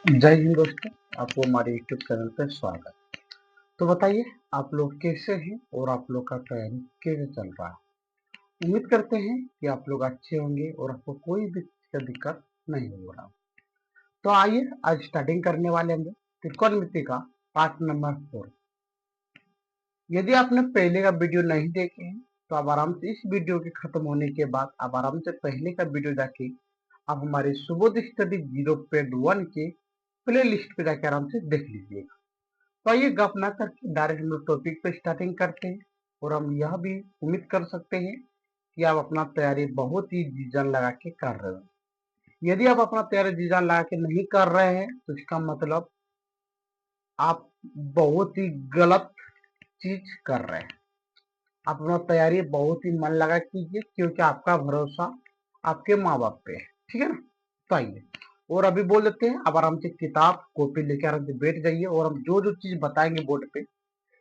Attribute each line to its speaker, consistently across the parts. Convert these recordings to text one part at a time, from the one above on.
Speaker 1: जय हिंद दोस्तों, आपको हमारे YouTube चैनल पर स्वागत। तो बताइए आप लोग कैसे हैं और आप लोग का तैयारी कैसे चल रहा है। उम्मीद करते हैं कि आप लोग अच्छे होंगे और आपको कोई भी चीज़ का दिक्कत नहीं हो रहा। तो आइए आज स्टार्टिंग करने वाले हम त्रिकोणमिति का पार्ट नंबर 4। यदि आपने पहले का वीडियो नहीं देखे हैं तो आप आराम से इस वीडियो के खत्म होने के बाद आप आराम से पहले का वीडियो जाके आप हमारे सुबोध स्टडी 0.1 के प्ले लिस्ट पे जाके आराम से देख लीजिएगा। तो आइए गप ना करके डायरेक्ट हम लोग टॉपिक पे स्टार्टिंग करते हैं और हम यह भी उम्मीद कर सकते हैं कि आप अपना तैयारी बहुत ही जी जान लगा के कर रहे हो। यदि आप अपना तैयारी जी जान लगा के नहीं कर रहे हैं तो इसका मतलब आप बहुत ही गलत चीज कर रहे हैं। आप अपना तैयारी बहुत ही मन लगा कीजिए क्योंकि आपका भरोसा आपके माँ बाप पे है, ठीक है ना। तो आइए और अभी बोल देते हैं, आप आराम से किताब कॉपी लेके आराम से बैठ जाइए और हम जो जो चीज बताएंगे बोर्ड पे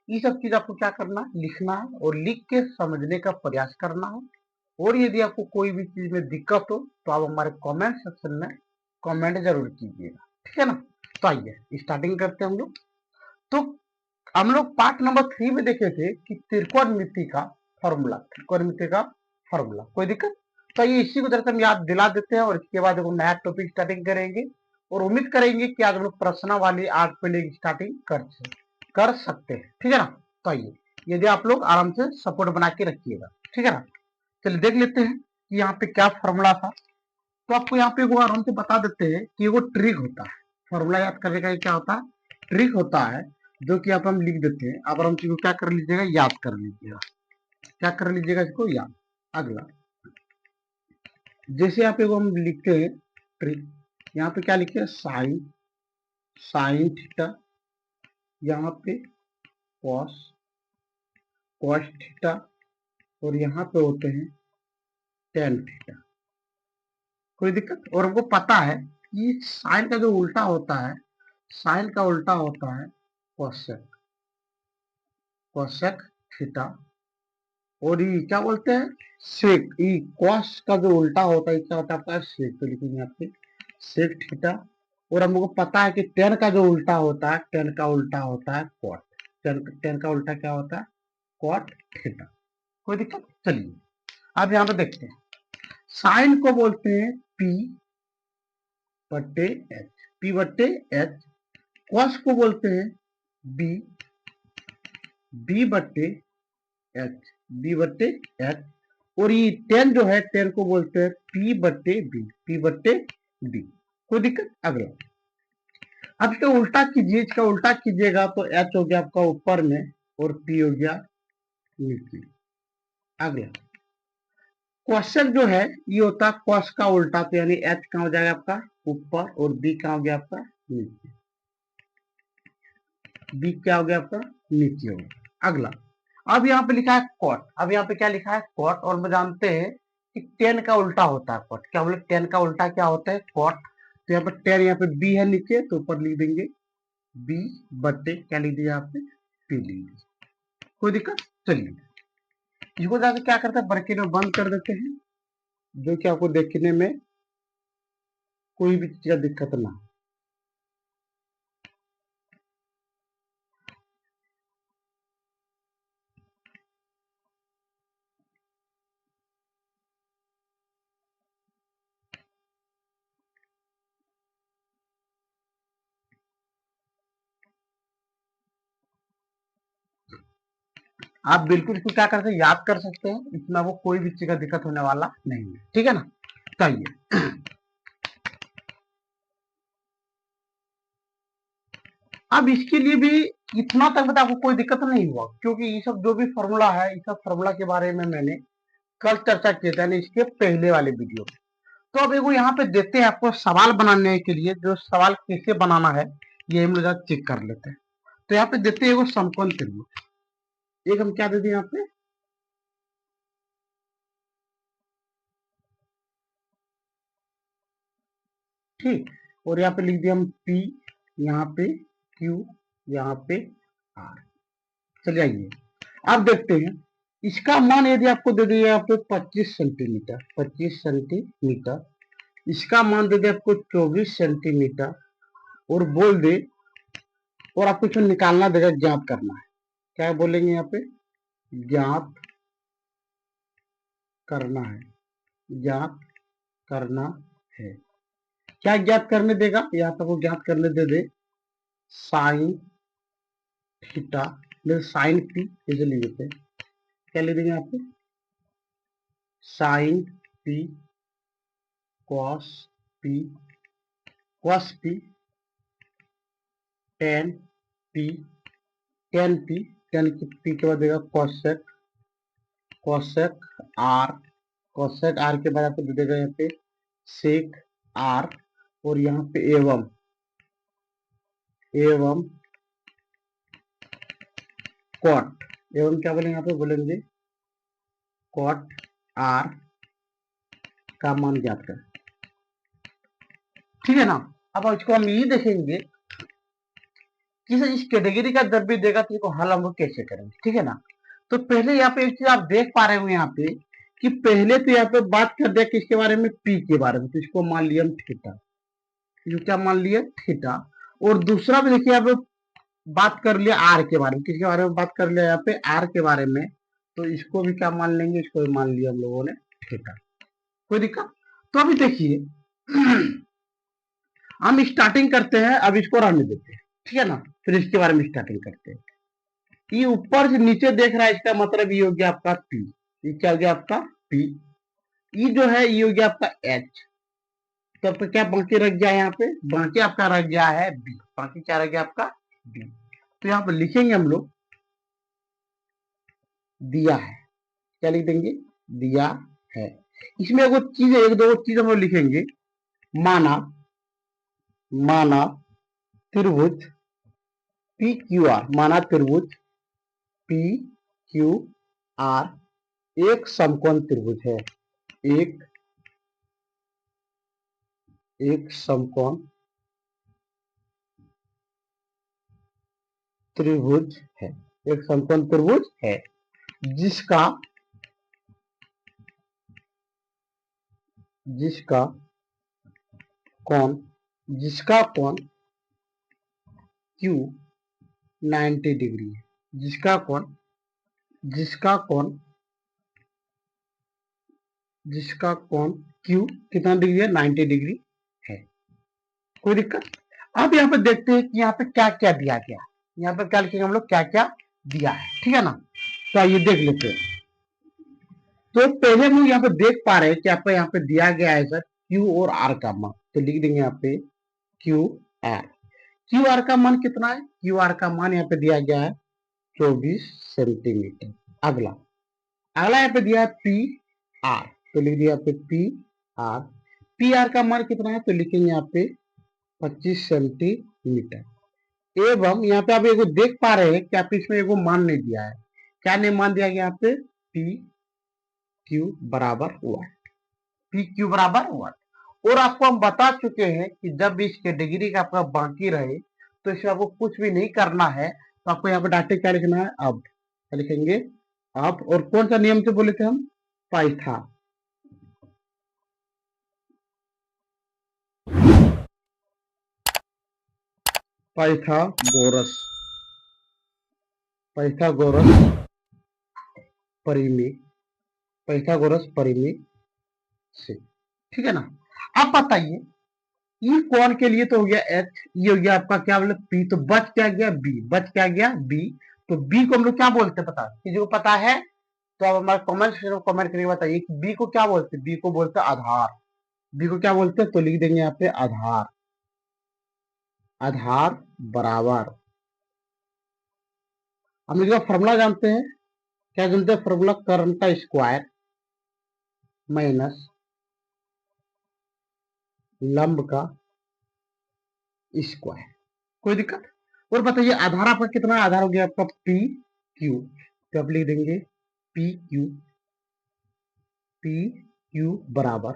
Speaker 1: ये सब चीज आपको क्या करना है, लिखना है और लिख के समझने का प्रयास करना है। और यदि आपको कोई भी चीज में दिक्कत हो तो आप हमारे कमेंट सेक्शन में कमेंट जरूर कीजिएगा, ठीक है ना। तो आइए स्टार्टिंग करते हैं हम लोग। तो हम लोग पार्ट नंबर 3 में देखे थे कि त्रिकोणमिति का फॉर्मूला, त्रिकोणमिति का फॉर्मूला कोई दिक्कत। तो ये इसी को तरह हम याद दिला देते हैं और इसके बाद हम नया टॉपिक स्टार्टिंग करेंगे और उम्मीद करेंगे कि आज हम लोग प्रश्न वाली आर्ट पे स्टार्टिंग कर सकते हैं, ठीक है ना। तो आइए यदि आप लोग आराम से सपोर्ट बना के रखिएगा, ठीक है ना। चलिए देख लेते हैं कि यहाँ पे क्या फॉर्मूला था। तो आपको यहाँ पे वो आराम से बता देते हैं कि वो ट्रिक होता है। फॉर्मूला याद करने का क्या होता है, ट्रिक होता है, जो कि आप हम लिख देते हैं। आप आराम से क्या कर लीजिएगा, याद कर लीजिएगा। क्या कर लीजिएगा इसको याद। अगला जैसे यहाँ पे वो हम लिखते हैं ट्रिक, यहाँ पे क्या लिखे, साइन, साइन थीटा, यहाँ पे कॉस, कॉस थीटा, और यहाँ पे होते हैं टेन थीटा। कोई दिक्कत। और हमको पता है कि साइन का जो उल्टा होता है, साइन का उल्टा होता है कोसेक, कोसेक थीटा। और ये क्या बोलते हैं, सेक। ये कॉस का जो उल्टा होता है क्या होता है आपका, सेक। तो लिखेंगे यहाँ पे सेक थीटा। और हमको पता है कि टेन का जो उल्टा होता है, टेन का उल्टा होता है कॉट। टेन का उल्टा क्या होता है, कॉट थीटा। कोई दिक्कत। चलिए अब यहाँ पे देखते हैं, साइन को बोलते हैं पी बट्टे एच, पी बट्टे एच। कॉस को बोलते हैं बी, बी बट्टे एच, बी बट्टे एच। और ये टेन जो है, टेन को बोलते हैं पी बट्टे बी, पी बट्टे बी। कोई दिक्कत। अगला अब इसका उल्टा कीजिए, इसका उल्टा कीजिएगा तो एच हो गया आपका ऊपर में और पी हो गया नीचे। अगला क्वेश्चन जो है ये होता है कॉस का उल्टा, तो यानी एच कहाँ हो जाएगा आपका ऊपर और बी कहाँ हो गया आपका नीचे, बी क्या हो गया आपका नीचे हो गया। अगला अब यहाँ पे लिखा है कॉट। अब यहाँ पे क्या लिखा है, कॉट। और हम जानते हैं कि टेन का उल्टा होता है कॉट। क्या बोले, टेन का उल्टा क्या होता है, कॉट। तो यहाँ पे टेन, यहाँ पे बी है नीचे तो ऊपर लिख देंगे बी बट्टे क्या लिख दिया आपने, पी लिख दिया। कोई दिक्कत। चलिए इसको जाकर क्या करते हैं, ब्रैकेट में बंद कर देते हैं, जो कि आपको देखने में कोई भी चीज का दिक्कत ना हो। आप बिल्कुल इसको क्या करते हैं, याद कर सकते हैं। इसमें वो कोई भी चीज का दिक्कत होने वाला नहीं है, ठीक है ना। चाहिए अब इसके लिए भी इतना तक बता, आपको कोई दिक्कत नहीं हुआ क्योंकि ये सब जो भी फॉर्मूला है, इस सब फॉर्मूला के बारे में मैंने कल चर्चा किया था, यानी इसके पहले वाले वीडियो में। तो अब एगो यहाँ पे देते हैं आपको सवाल बनाने के लिए, जो सवाल कैसे बनाना है ये हम लोग चेक कर लेते हैं। तो यहाँ पे देते हैं एगो समकोण त्रिभुज। एक हम क्या दे दिए यहाँ पे, ठीक। और यहाँ पे लिख दिया हम P, यहाँ पे Q, यहाँ पे R। चलिए आइए अब देखते हैं इसका मान। यदि आपको दे दिया यहाँ पे 25 सेंटीमीटर, 25 सेंटीमीटर, इसका मान दे दिया आपको 24 सेंटीमीटर, और बोल दे और आपको इसमें निकालना देगा, ज्ञात करना है। क्या बोलेंगे यहाँ पे? ज्ञात करना है, ज्ञात करना है। क्या ज्ञात करने देगा? यहाँ पे वो ज्ञात करने दे साइन थीटा, साइन पी इसे लिख देते हैं। क्या लिख देंगे यहाँ पे? Sine P cos P, cos P tan P, tan P, tan P के बाद देगा cosec, cosec R, cosec R के बाद आपको दे देगा यहाँ पे सेक आर, और यहाँ पे एवं, एवं कॉट, एवं क्या बोलेंगे यहाँ पे? बोलेंगे कॉट आर का मान ज्ञात कर। ठीक है ना? अब इसको हम ये देखेंगे कि इस कैटेगरी का जब भी देगा तो इसको हल हम लोग कैसे करेंगे। ठीक है ना? तो पहले यहाँ पे एक चीज आप देख पा रहे हो यहाँ पे कि पहले तो यहाँ पे बात कर दिया किसके बारे में? पी के बारे में। तो इसको मान लिया हम थीटा, जो क्या मान लिया? थीटा। और दूसरा भी देखिए यहाँ पे बात कर लिया आर के बारे में। किसके बारे में बात कर लिया? यहाँ पे आर के बारे में। तो इसको भी क्या मान लेंगे? इसको भी मान लिया हम लोगों ने थीटा। कोई दिक्कत? तो अभी देखिए हम स्टार्टिंग करते हैं, अब इसको रहने देते हैं। ठीक है ना? फिर इसके बारे में स्टार्टिंग करते हैं। ये ऊपर से नीचे देख रहा है, इसका मतलब ये हो गया आपका पी। ये क्या हो गया आपका? पी। ये जो है ये हो गया आपका एच। तो आपका क्या बाकी रख गया यहाँ पे? बाकी आपका रख गया है बी। बाकी क्या रख गया आपका? बी। तो यहाँ पे लिखेंगे हम लोग दिया है। क्या लिख देंगे? दिया है। इसमें एक चीज, एक दो चीज हम लोग लिखेंगे। माना, माना त्रिभुज पी क्यू आर, माना त्रिभुज पी क्यू आर एक समकोण त्रिभुज है। एक समकोण त्रिभुज है, एक समकोण त्रिभुज है जिसका कोण, जिसका कोण Q 90 डिग्री है। जिसका कोण Q कितना डिग्री है? 90 डिग्री है। कोई दिक्कत? अब यहाँ पे देखते हैं कि यहाँ पे क्या क्या दिया गया। यहाँ पे क्या लिखेंगे हम लोग? क्या क्या दिया है। ठीक है ना? तो आइए देख लेते हैं। तो पहले हम लोग यहाँ पे देख पा रहे हैं कि आपको यहाँ पे दिया गया है सर Q और R का मान। तो लिख देंगे यहाँ पे QR। QR का मान कितना है? QR का मान यहाँ पे दिया गया है 24 सेंटीमीटर। अगला यहाँ पे दिया है PR। तो लिख दिया यहाँ पे PR। PR का मान कितना है? तो लिखेंगे यहाँ पे 25 सेंटीमीटर। एवं यहाँ पे आप एगो देख पा रहे हैं कि आप इसमें एगो मान नहीं दिया है। क्या नहीं मान दिया गया? यहाँ पे PQ बराबर वाट, PQ बराबर वाट। और आपको हम बता चुके हैं कि जब इस कैटेगरी का आपका बाकी रहे तो इसमें आपको कुछ भी नहीं करना है। तो आपको यहाँ पे डाटे क्या लिखना है? अब। क्या लिखेंगे? अब। और कौन सा नियम से बोले थे हम? पाइथा, पाइथागोरस, पाइथागोरस परिमेय, पाइथागोरस परिमेय से। ठीक है ना? अब बताइए ये कोण के लिए तो हो गया एच, ये हो गया आपका क्या बोले? पी। तो बच क्या गया? बी। बच क्या गया? बी। तो बी को हम लोग क्या बोलते हैं? पता? किसी को पता है? तो आप हमारे कमेंट सेक्शन में कमेंट करके बताइए कि बी को क्या बोलते हैं? बी को बोलते हैं आधार। बी को क्या बोलते हैं? तो लिख देंगे यहाँ पे आधार। आधार बराबर, हम इसका फॉर्मूला जानते हैं। क्या जानते हैं? फॉर्मूला कर्ण का स्क्वायर माइनस लंब का स्क्वायर। कोई दिक्कत? और बताइए आधार आपका कितना? आधार हो गया आपका पी क्यू। तो आप लिख देंगे पी क्यू बराबर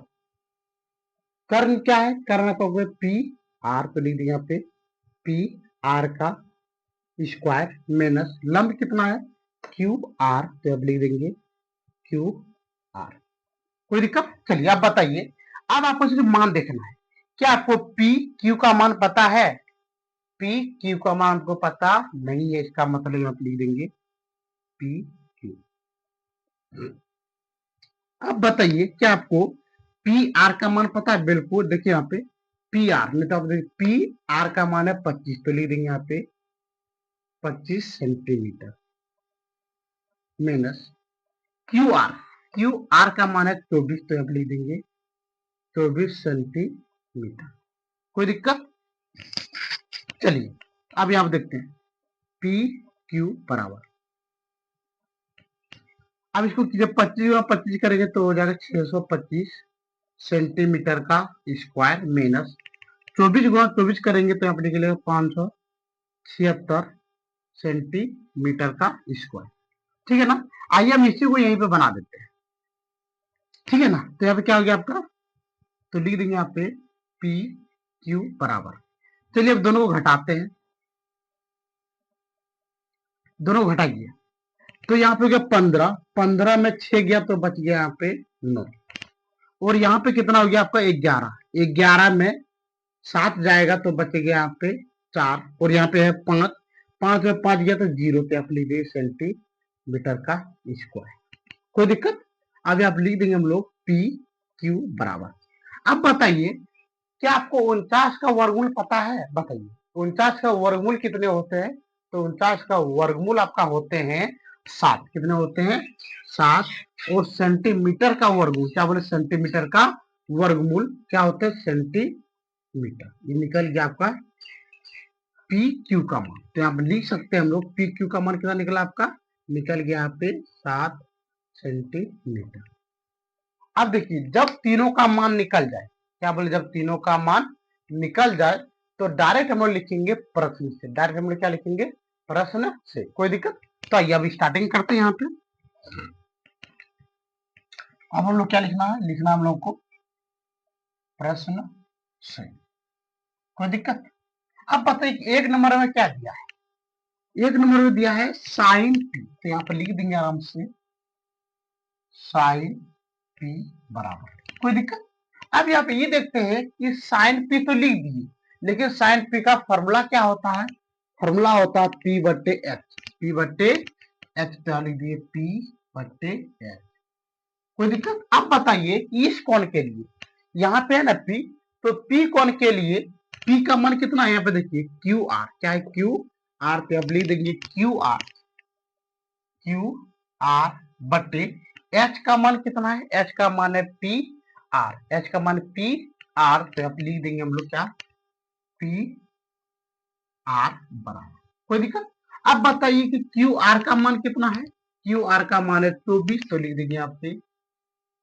Speaker 1: कर्ण क्या है? कर्ण आपका हो गया पी आर। तो लिख देंगे यहाँ पे पी आर का स्क्वायर माइनस लंब कितना है? Q R. तो अब लिख देंगे क्यू आर। कोई दिक्कत? चलिए आप बताइए। अब आपको सिर्फ मान देखना है। क्या आपको पी क्यू का मान पता है? पी क्यू का मान हमको पता नहीं है, इसका मतलब आप लिख देंगे पी क्यू। अब बताइए क्या आपको पी आर का मान पता है? बिल्कुल, देखिए यहाँ पे पी आर, नहीं तो आप देखिए पी आर का मान है 25, तो लिख देंगे यहाँ पे 25 centimetre minus Q R, Q R का मान है 24, तो आप लिख देंगे 24 सेंटीमीटर। कोई दिक्कत? चलिए अब यहाँ देखते हैं पी क्यू बराबर, अब इसको जब 25 करेंगे तो हो जाएगा 625 सेंटीमीटर का स्क्वायर माइनस 24 करेंगे तो यहाँ पे निकलेगा 576 सेंटीमीटर का स्क्वायर। ठीक है ना? आइए हम इसी को यहीं पे बना देते हैं। ठीक है ना? तो यहाँ पे क्या हो गया आपका, तो लिख देंगे यहाँ पे पी क्यू बराबर, चलिए अब दोनों को घटाते हैं, दोनों को घटाइए तो यहाँ पे हो गया 15, 15 में 6 गया तो बच गया यहाँ पे 9, और यहाँ पे कितना हो गया आपका 11, 11 में 7 जाएगा तो बचेगा यहाँ पे 4, और यहाँ पे है 5, 5 में 5 गया तो 0 पे आप लिख देंगे सेंटीमीटर का स्क्वायर। कोई दिक्कत? अब आप लिख देंगे हम लोग पी क्यू बराबर। अब बताइए क्या आपको 49 का वर्गमूल पता है? बताइए 49 का वर्गमूल कितने होते हैं? तो 49 का वर्गमूल आपका होते हैं 7। कितने होते हैं? 7। और सेंटीमीटर का वर्गमूल क्या बोले? सेंटीमीटर का वर्गमूल क्या होता है? सेंटीमीटर। ये निकल गया आपका पी क्यू का मान। तो यहाँ पे लिख सकते हैं हम लोग पी क्यू का मान कितना निकला आपका? निकल गया यहाँ पे 7 सेंटीमीटर। अब देखिए जब तीनों का मान निकल जाए, क्या बोले? जब तीनों का मान निकल जाए तो डायरेक्ट हम लोग लिखेंगे प्रश्न से। डायरेक्ट हम लोग क्या लिखेंगे? प्रश्न से। कोई दिक्कत? तो आइए अब स्टार्टिंग करते हैं यहाँ पे। अब हम लोग क्या लिखना है? लिखना हम लोग को प्रश्न से। कोई दिक्कत? अब बताइए एक नंबर में क्या दिया है? एक नंबर में दिया है साइन पी, तो यहाँ पे लिख देंगे आराम से साइन पी बराबर। कोई दिक्कत? अब यहाँ पे ये देखते हैं कि साइन पी तो लिख दिए, लेकिन साइन पी का फॉर्मूला क्या होता है? फॉर्मूला होता है पी बट्टे एच, पी बट्टे एच, तो लिख दिए पी बट्टे एच। कोई दिक्कत? अब बताइए इस कोण के लिए, यहाँ पे है ना पी, तो पी कोण के लिए पी का मान कितना है? यहाँ पे देखिए क्यू आर, क्या है? क्यू आर, पे अब लिख देंगे क्यू आर, क्यू आर बट्टे एच का मान कितना है? एच का मान है पी आर, एच का मान पी आर, तो आप लिख देंगे हम लोग क्या? पी आर बराबर। कोई दिक्कत? अब बताइए कि क्यू आर का मान कितना है? क्यू आर का मान है 24, तो लिख देंगे आप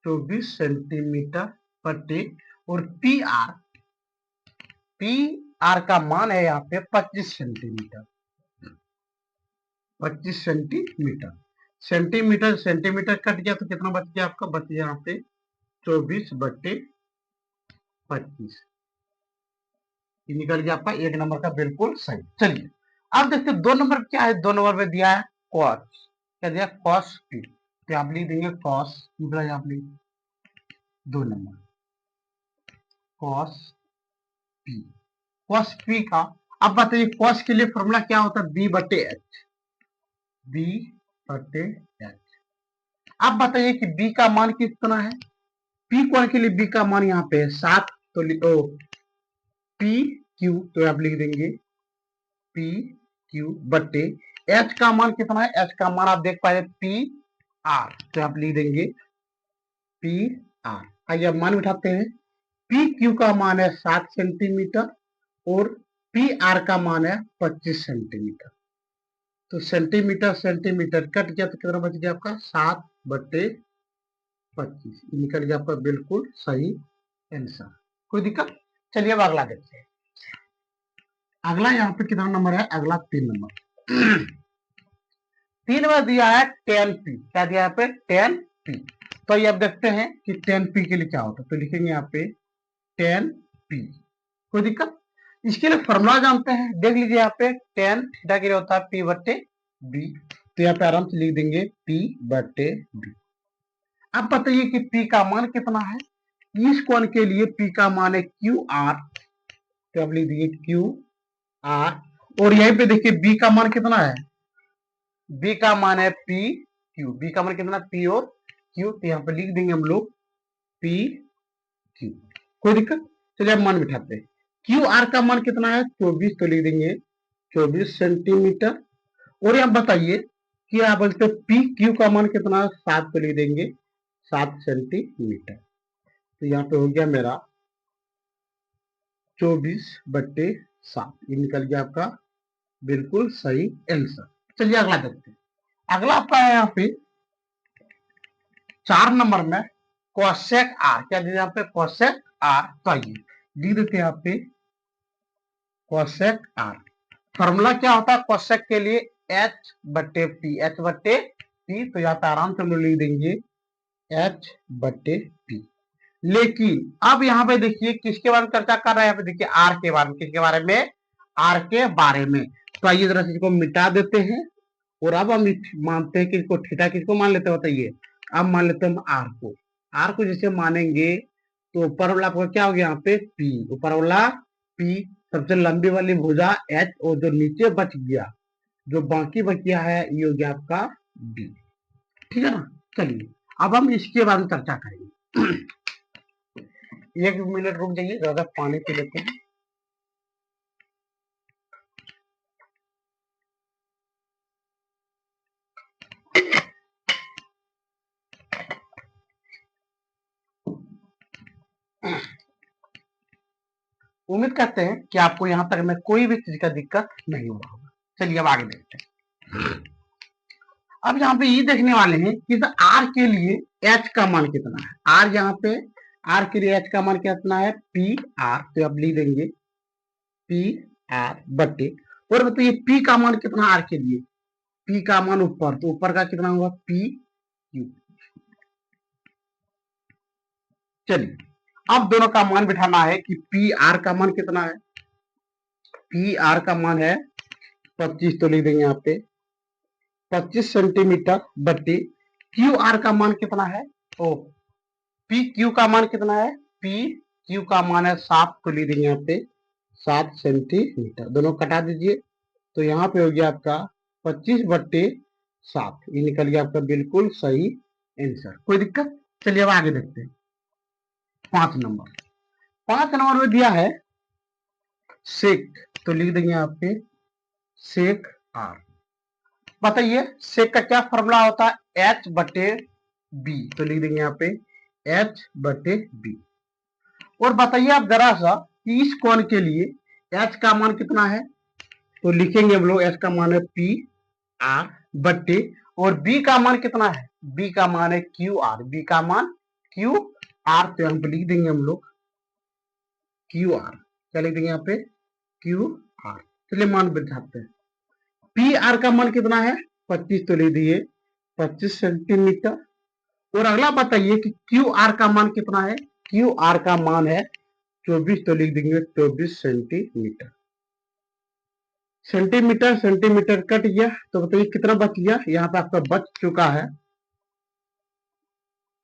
Speaker 1: 24 सेंटीमीटर बटे, और पी आर का मान है यहाँ पे 25 centimetre, 25 centimetre. Centimetre centimetre cut गया तो कितना बच गया आपका? बच गया यहाँ पे 24 बटे 25, निकल गया आपका एक नंबर का बिल्कुल सही। चलिए अब देखते हैं 2 नंबर क्या है। 2 नंबर में दिया है कॉस, क्या दिया? कॉस पी, तो आप लिख देंगे कॉस, मतलब आप लिख 2 number cos P, cos P का। अब बताइए कॉस के लिए फॉर्मूला क्या होता है? बी बटे एच, बी बटे एच। अब बताइए कि बी का मान कितना है? पी कोण के लिए बी का मान यहाँ पे है 7, तो लिखो पी क्यू, तो आप लिख देंगे पी क्यू बटे एच का मान कितना है? एच का मान आप देख पाए पी आर, तो आप लिख देंगे पी आर। आइए अब मान उठाते हैं। पी क्यू का मान है 7 सेंटीमीटर और पी आर का मान है 25 सेंटीमीटर, तो सेंटीमीटर सेंटीमीटर कट गया तो कितना बच गया आपका? 7 बटे 25, निकल गया आपका बिल्कुल सही आंसर। कोई दिक्कत? चलिए अब अगला देखते हैं। अगला यहाँ पे कितना नंबर है? अगला 3 नंबर। 3 में दिया है 10p, क्या दिया है पे? 10p। तो ये अब देखते हैं कि 10p के लिए क्या होता है, तो लिखेंगे यहाँ पे 10p। कोई दिक्कत? इसके लिए फॉर्मूला जानते हैं, देख लीजिए यहाँ पे tan थीटा के लिए होता है p बटे b, तो यहाँ पे आराम से लिख देंगे p बटे b। अब बताइए कि p का मान कितना है? इस कोण के लिए p का मान है क्यू आर, तो आप लिख दीजिए क्यू आर और यहीं पे देखिए बी का मान कितना है, बी का मान है पी क्यू, बी का मान कितना पी और क्यू, तो यहाँ पे लिख देंगे हम लोग पी क्यू, कोई दिक्कत। चलिए अब मान बिठाते हैं। क्यू आर का मान कितना है 24, तो लिख देंगे 24 सेंटीमीटर। और यहाँ बताइए कि आप बोलते पी क्यू का मान कितना है 7, तो लिख देंगे 7 सेंटीमीटर। तो यहाँ पे हो गया मेरा 24/7, ये निकल गया आपका बिल्कुल सही आंसर। चलिए अगला देखते हैं। अगला आपका है यहाँ पे 4 नंबर में कोसेक आर, क्या दे यहाँ पे कोसेक आर, तो आइए लिख देते हैं यहाँ पे कोसेक आर। फॉर्मूला क्या होता है कोसेक के लिए, H/P, H/P, तो यहाँ पे आराम से हम लोग लिख देंगे H/P। लेकिन अब यहाँ पे देखिए किसके बारे में चर्चा कर रहे हैं, यहाँ पे देखिए आर के बारे में, किसके बारे में, आर के बारे में। तो आइए जरा इसको मिटा देते हैं और अब हम मानते हैं कि इसको थीटा किसको मान लेते हैं बताइए, अब मान लेते हैं हम आर को। आर को जैसे मानेंगे तो ऊपर वाला आपका क्या हो गया यहाँ पे पी, ऊपर वाला पी, सबसे लंबी वाली भुजा एच, और जो नीचे बच गया, जो बाकी बच गया है ये हो गया आपका डी, ठीक है ना। चलिए अब हम इसके बारे में चर्चा करेंगे। 1 मिनट रुक जाइए, ज्यादा पानी पी लेते हैं। उम्मीद करते हैं कि आपको यहाँ तक में कोई भी चीज का दिक्कत नहीं हुआ होगा। चलिए अब आगे देखते हैं। अब यहाँ पे ये देखने वाले हैं कि आर के लिए एच का मान कितना है। आर यहाँ पे आर के लिए एच का मान कितना है पी आर, तो आप लिख देंगे पी आर बटे, और बताइए पी का मान कितना आर के लिए, पी का मान ऊपर, तो ऊपर का कितना होगा पी क्यू। चलिए अब दोनों का मान बिठाना है कि पी आर का मान कितना है, पी आर का मान है 25, तो लिख देंगे यहाँ पे 25 सेंटीमीटर बटे क्यू आर का मान कितना है, ओ पी क्यू का मान कितना है, पी क्यू का मान है 7, तो लिख देंगे यहाँ पे 7 सेंटीमीटर। दोनों कटा दीजिए तो यहाँ पे हो गया आपका 25/7, ये निकल गया आपका बिल्कुल सही आंसर, कोई दिक्कत। चलिए अब आगे देखते हैं। 5 नंबर में दिया है सेक, तो लिख देंगे यहाँ पे सेक आर। बताइए सेक का क्या फॉर्मूला होता है, H/B, तो लिख देंगे यहाँ पे H/B। और बताइए आप जरा सा कि इस कोण के लिए H का मान कितना है, तो लिखेंगे हम लोग H का मान है पी आर बटे, और B का मान कितना है, B का मान है क्यू आर, B का मान क्यू आर, तो यहाँ पे लिख देंगे हम लोग क्यू आर, क्या लिख देंगे यहाँ पे क्यू आर। चलिए मान बिठाते हैं। पी आर का मान कितना है 25, तो लिख दिए 25 सेंटीमीटर। और अगला बताइए कि क्यू आर का मान कितना है, क्यू आर का मान है 24, तो लिख देंगे 24 सेंटीमीटर। सेंटीमीटर सेंटीमीटर कट गया, तो बताइए कितना बच गया, यहाँ पे आपका बच चुका है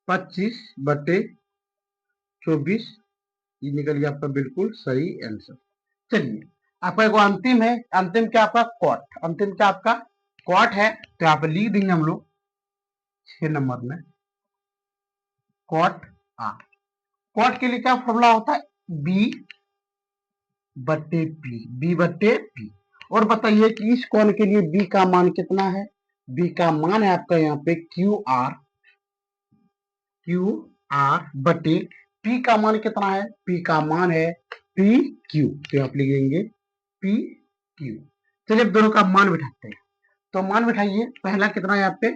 Speaker 1: 25/24, ये निकल गया आपका बिल्कुल सही आंसर। चलिए आपका एक अंतिम है, अंतिम क्या आपका क्वाट, अंतिम क्या आपका क्वाट है, तो यहाँ पे लिख देंगे हम लोग 6 नंबर में क्वाट आर। क्वाट के लिए क्या फॉर्मूला होता है B/P। और बताइए कि इस कोण के लिए B का मान कितना है, B का मान है आपका यहाँ पे क्यू आर बटे P का मान कितना है, P का मान है पी क्यू, तो आप लिख देंगे पी क्यू। चलिए दोनों का मान बिठाते हैं, तो मान बिठाइए। पहला कितना है यहाँ पे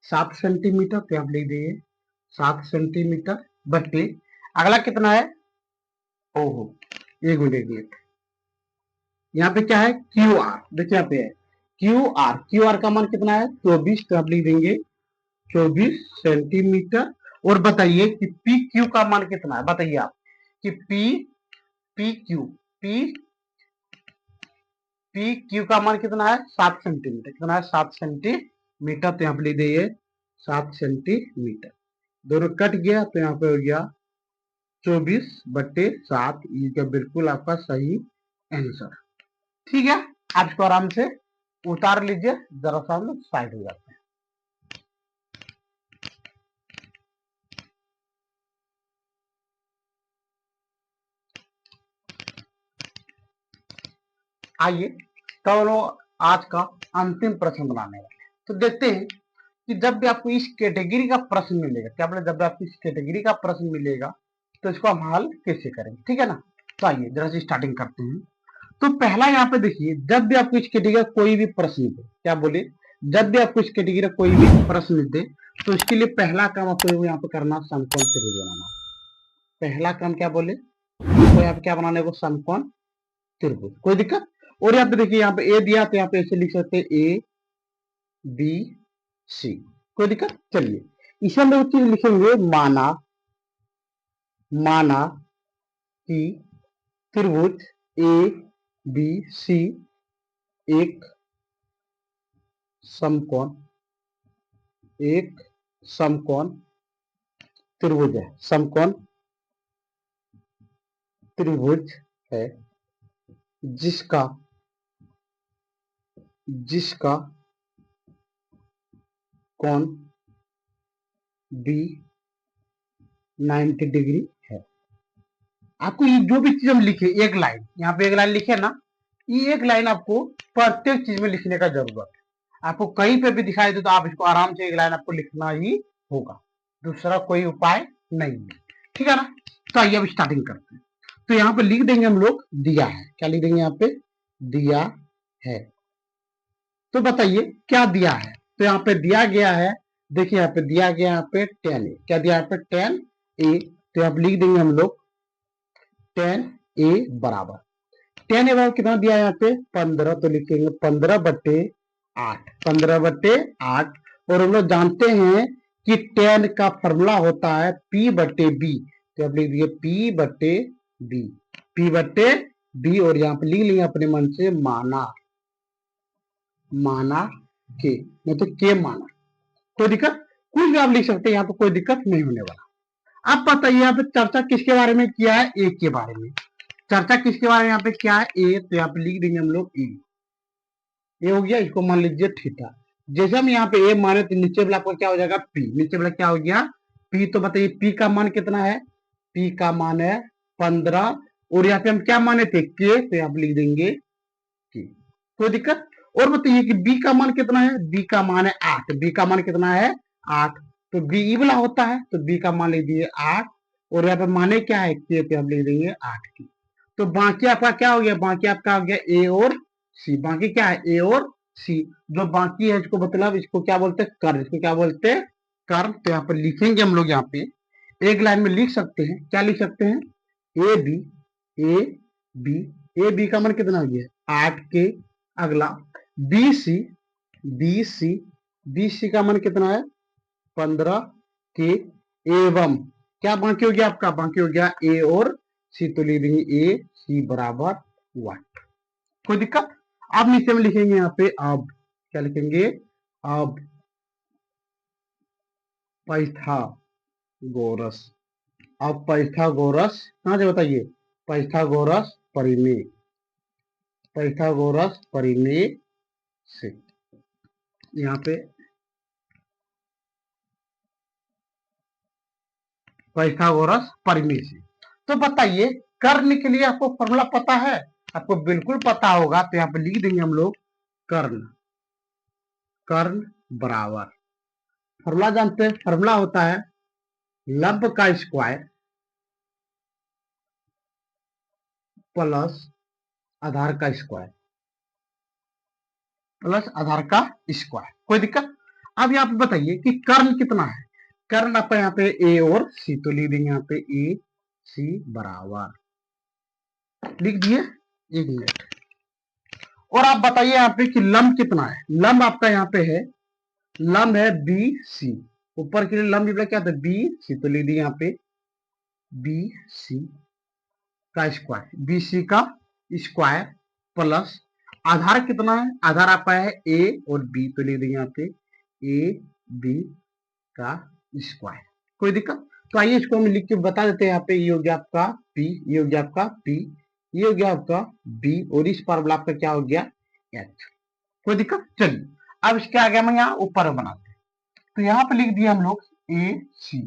Speaker 1: 7 सेंटीमीटर, तो आप लिख दीजिए 7 सेंटीमीटर बटे, अगला कितना है, ओहो एक मिनट, यहाँ पे क्या है क्यू आर, देखिए यहाँ पे है क्यू आर का मान कितना है 24, तो आप लिख देंगे 24 सेंटीमीटर। और बताइए कि पी क्यू का मान कितना है, बताइए आप कि पी क्यू का मान कितना है 7 सेंटीमीटर, कितना है 7 सेंटीमीटर, तो यहाँ पे लिख दिए 7 सेंटीमीटर। दोनों कट गया तो यहाँ पे हो गया 24/7, ये बिल्कुल आपका सही आंसर, ठीक है। आप इसको आराम से उतार लीजिए, जरा सा हम लोग साइड हो जाते हैं। आइए तो हम लोग आज का अंतिम प्रश्न बनाने वाले हैं। तो देखते हैं कि जब भी आपको इस कैटेगरी का प्रश्न मिलेगा, क्या बोले, जब भी आपको इस कैटेगरी का प्रश्न मिलेगा तो इसको हम हल कैसे करेंगे, ठीक है ना। तो आइए जरा से स्टार्टिंग करते हैं। तो पहला यहाँ पे देखिए, जब भी आपको इस कैटेगरी का कोई भी प्रश्न दे, क्या बोले, जब भी आपको इस कैटेगरी का कोई भी प्रश्न दे तो इसके लिए पहला काम आपको यहाँ पे करना, समकोण त्रिभुज बनाना। पहला काम क्या बोले, तो यहाँ पे क्या बनाने को, समकोण त्रिभुज। कोई दिक्कत। और यहाँ पे देखिए, यहाँ पे ए दिया तो यहाँ पे ऐसे लिख सकते हैं ए बी सी। कोई दिक्कत। चलिए इसे हम लोग चीज लिखेंगे, माना माना कि त्रिभुज ए बी सी एक समकोण त्रिभुज है, समकोण त्रिभुज है जिसका कोण बी 90 डिग्री है। आपको ये जो भी चीज हम लिखे, एक लाइन, यहाँ पे एक लाइन लिखे ना, ये एक लाइन आपको प्रत्येक चीज में लिखने का जरूरत है। आपको कहीं पे भी दिखाई दे तो आप इसको आराम से एक लाइन आपको लिखना ही होगा, दूसरा कोई उपाय नहीं है, ठीक है ना। तो आइए अब स्टार्टिंग करते हैं। तो यहाँ पे लिख देंगे हम लोग, दिया है, क्या लिख देंगे यहाँ पे, दिया है। तो बताइए क्या दिया है। तो यहाँ पे दिया गया है, देखिए यहाँ पे दिया गया, यहाँ पे 10 ए, क्या दिया यहाँ पे 10 ए। तो यहाँ पे लिख देंगे हम लोग 10 ए बराबर 10 ए बराबर कितना दिया है यहाँ पे 15। तो लिखेंगे 15/8, 15/8। और हम लोग जानते हैं कि 10 का फॉर्मूला होता है P/B। तो आप लिख दिए P/B, P/B। और यहाँ पे लिख लेंगे अपने मन से माना के, नहीं तो के माना। कोई दिक्कत, कुछ भी आप लिख सकते हैं, यहाँ पे कोई दिक्कत नहीं होने वाला। आप बताइए यहाँ पे चर्चा किसके बारे में किया है, ए के बारे में। चर्चा किसके बारे में यहाँ पे क्या है, ए। तो यहाँ पे लिख देंगे हम लोग ए। ये हो गया, इसको मान लीजिए थीटा। जैसे हम यहाँ पे ए माने तो नीचे वाला आपका क्या हो जाएगा, पी। नीचे वाला क्या हो गया, पी। तो बताइए पी का मान कितना है, पी का मान है 15। और यहाँ पे हम क्या माने थे, के। तो यहाँ पे लिख देंगे के। कोई दिक्कत। और बताइए कि बी का मान कितना है, बी का मान है 8। बी का मान कितना है 8। तो बी ई वाला होता है, तो बी का मान लिख दिए 8। और यहाँ पे माने क्या है, के। पे हम लिख देंगे 8 की। तो बाकी आपका क्या हो गया, बाकी आपका हो गया ए और सी। बाकी क्या है, ए और सी। जो बाकी है इसको मतलब इसको क्या बोलते हैं, कर्ण। इसको क्या बोलते हैं, कर्ण। तो यहाँ पर लिखेंगे हम लोग, यहाँ पे एक लाइन में लिख सकते हैं, क्या लिख सकते हैं, A B, A B. A B का मान कितना हो गया 8 के। अगला B C, B C, B C का मान कितना है 15 के। एवं क्या बाकी हो गया आपका, बाकी हो गया ए और सी। तो लिख देंगे ए सी बराबर 1। कोई दिक्कत। अब नीचे में लिखेंगे यहाँ पे, अब क्या लिखेंगे, अब पाइथागोरस। अब पाइथागोरस कहां से बताइए, पाइथागोरस परिमेय, पाइथागोरस परिमेय से। यहाँ पे पाइथागोरस परिमेय से। तो बताइए कर्ण के लिए आपको फॉर्मूला पता है, आपको बिल्कुल पता होगा। तो यहाँ पे लिख देंगे हम लोग कर्ण, कर्ण बराबर, फॉर्मूला जानते हैं, फॉर्मूला होता है लंब का स्क्वायर प्लस आधार का स्क्वायर, प्लस आधार का स्क्वायर। कोई दिक्कत। अब यहाँ पे बताइए कि कर्ण कितना है। कर्ण आपका यहाँ पे ए और सी। तो लिख देंगे यहाँ पे ए सी बराबर, लिख दिए, एक मिनट। और आप बताइए यहाँ पे कि लंब कितना है। लंब आपका यहाँ पे है, लंब है बी सी। ऊपर के लिए लंब क्या था, बी सी। तो लिख दिए यहाँ पे बी सी का स्क्वायर, बी सी का स्क्वायर प्लस आधार कितना है, आधार आपका है ए और बी। तो लिख देंगे यहाँ पे ए बी का स्क्वायर। कोई दिक्कत। तो आइए इसको हम लिख के बता देते हैं। यहाँ पे ये हो गया आपका पी, ये हो गया आपका पी, ये हो गया आपका बी। और इस फॉर्मूला आपका क्या हो गया एच। कोई दिक्कत? चलिए अब इसके आगे हम यहाँ ऊपर बनाते हैं। तो यहाँ पे लिख दिए हम लोग ए सी।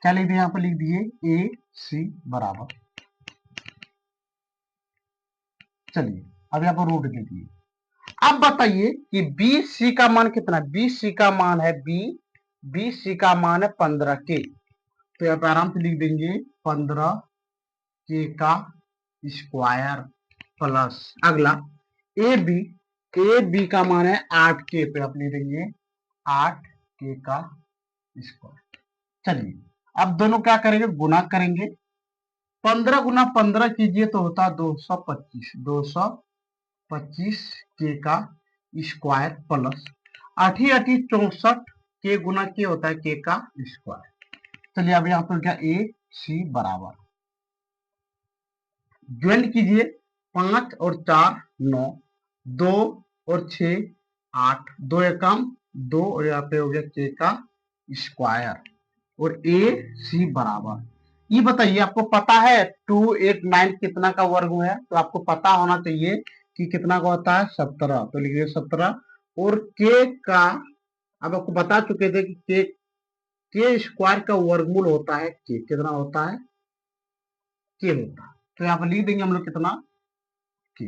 Speaker 1: क्या लिख दिए? यहाँ पे लिख दिए ए सी बराबर, चलिए अब यहाँ पर रूट दे दिए। अब बताइए कि बी सी का मान कितना? बी सी का मान है बी सी का मान है 15 के। तो यहाँ पे आराम से लिख देंगे 15 के का स्क्वायर प्लस अगला ए बी का मान है 8 के पे आप लिख देंगे 8 के का स्क्वायर। चलिए अब दोनों क्या करेंगे? गुना करेंगे। 15 गुना 15 कीजिए तो होता है 225 के का स्क्वायर प्लस 8 8 64 के गुना के होता है के का स्क्वायर। चलिए अब यहाँ पर क्या ए सी बराबर, ज्वाइन कीजिए 5 और 4 9, 2 और 6 8, 2 एकम 2 और यहाँ पे हो गया के का स्क्वायर और ए सी बराबर। ये बताइए आपको पता है 289 कितना का वर्ग है? तो आपको पता होना चाहिए कि कितना का होता है 17। तो लिखिए 17 और के का, अब आपको बता चुके थे कि के स्क्वायर का वर्गमूल होता है के। कितना होता है? के होता है। तो यहाँ पर लिख देंगे हम लोग कितना के।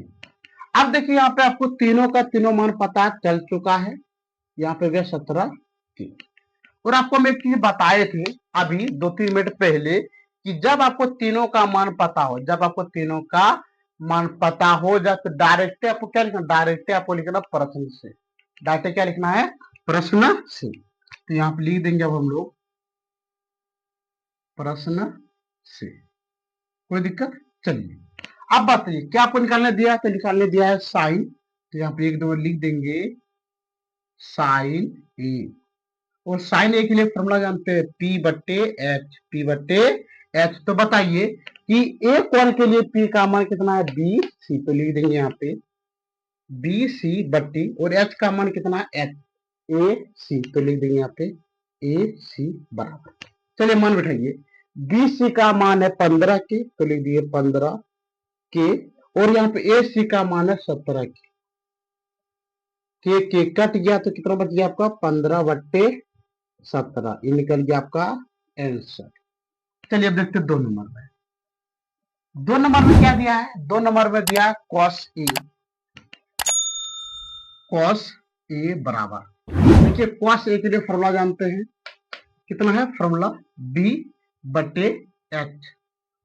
Speaker 1: अब देखिए यहाँ पे आपको तीनों का तीनों मान पता चल चुका है। यहाँ पे गया 17 के। और आपको हम एक चीज बताए थे अभी 2-3 मिनट पहले कि जब आपको तीनों का मान पता हो, जब आपको तीनों का मान पता हो जाए तो डायरेक्ट आपको क्या लिखना? डायरेक्ट आपको लिखना प्रश्न से। डायरेक्ट क्या लिखना है? प्रश्न से। तो यहाँ पे लिख देंगे अब हम लोग प्रश्न से। कोई दिक्कत? चलिए अब बताइए क्या आपको निकालने दिया है? तो निकालने दिया है साइन। तो यहाँ पे एक दो लिख देंगे साइन ए। और साइन ए के लिए फॉर्मूला जानते हैं पी बट्टे एच। पी बट्टे एच। तो बताइए कि ए कोण के लिए पी का मान कितना है? B C. तो लिख देंगे यहाँ पे बी सी बट्टी और एच का मान कितना है? एच ए सी। तो लिख देंगे यहाँ पे ए सी बराबर, चलिए मान बैठाइए। बी सी का मान है 15 के। तो लिख दिए 15 के और यहाँ पे ए सी का मान है 17 के कट गया तो कितना बच गया आपका? 15 बट्टे 17। ये निकल गया आपका आंसर। चलिए अब देखते हैं 2 नंबर में। 2 नंबर में क्या दिया है? 2 नंबर में दिया कॉस ए। कॉस ए बराबर, देखिए कॉस ए के लिए फॉर्मूला जानते हैं कितना है? फॉर्मूला बी बटे एच।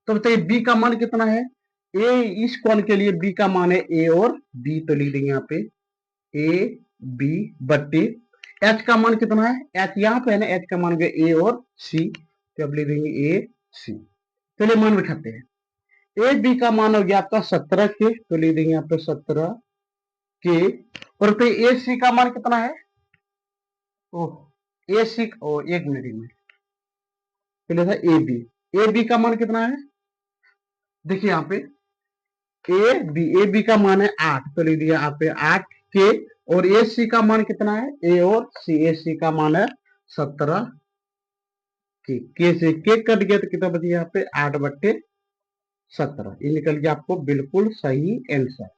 Speaker 1: तो बताइए बी का मान कितना है? ए, इस कोण के लिए बी का मान है ए और बी। तो लिख देंगे यहाँ पे ए बी बटे एच का मान कितना है? एच यहाँ पे है ना, एच का मान गया ए और सी। तो अब लिख देंगे ए सी। चलिए मान बिठाते हैं। ए बी का मान हो गया आपका 17 के। तो लिख देंगे यहाँ पे 17 के। और पे ए सी का मान कितना है? ओह ए सी, ओ एक मिनट पहले था ए बी का मान कितना है? देखिए यहाँ पे ए बी का मान है 8। तो लिख दिया यहाँ पे 8 के। और ए सी का मान कितना है? ए और सी। ए सी का मान है 17 के से के कट गया तो कितना बच गया यहाँ पे? 8 बट्टे 17। ये निकल गया आपको बिल्कुल सही आंसर।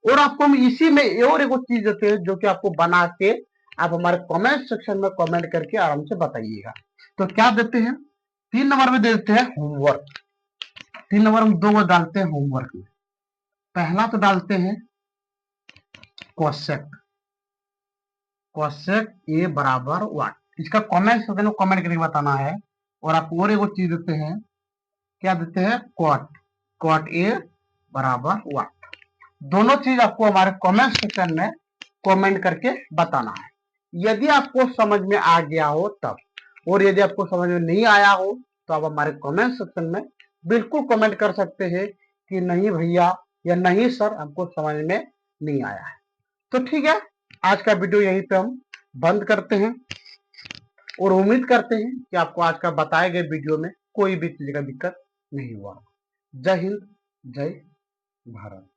Speaker 1: और आपको हम इसी में और एक चीज देते हैं जो कि आपको बना के आप हमारे कमेंट सेक्शन में कमेंट करके आराम से बताइएगा। तो क्या देते हैं? 3 नंबर में देते हैं होमवर्क। 3 नंबर में 2 डालते हैं होमवर्क में। पहला तो डालते हैं कोसेक। कोसेक ए बराबर व्हाट? इसका कमेंट सेक्शन में कमेंट करके बताना है। और आपको और एक चीज देते हैं, क्या देते हैं? कॉट। कॉट ए बराबर व्हाट? दोनों चीज आपको हमारे कमेंट सेक्शन में कमेंट करके बताना है। यदि आपको समझ में आ गया हो तब, और यदि आपको समझ में नहीं आया हो तो आप हमारे कमेंट सेक्शन में बिल्कुल कमेंट कर सकते हैं कि नहीं भैया या नहीं सर हमको समझ में नहीं आया है। तो ठीक है, आज का वीडियो यहीं पे हम बंद करते हैं और उम्मीद करते हैं कि आपको आज का बताए गए वीडियो में कोई भी चीज का दिक्कत नहीं हुआ। जय हिंद, जय भारत।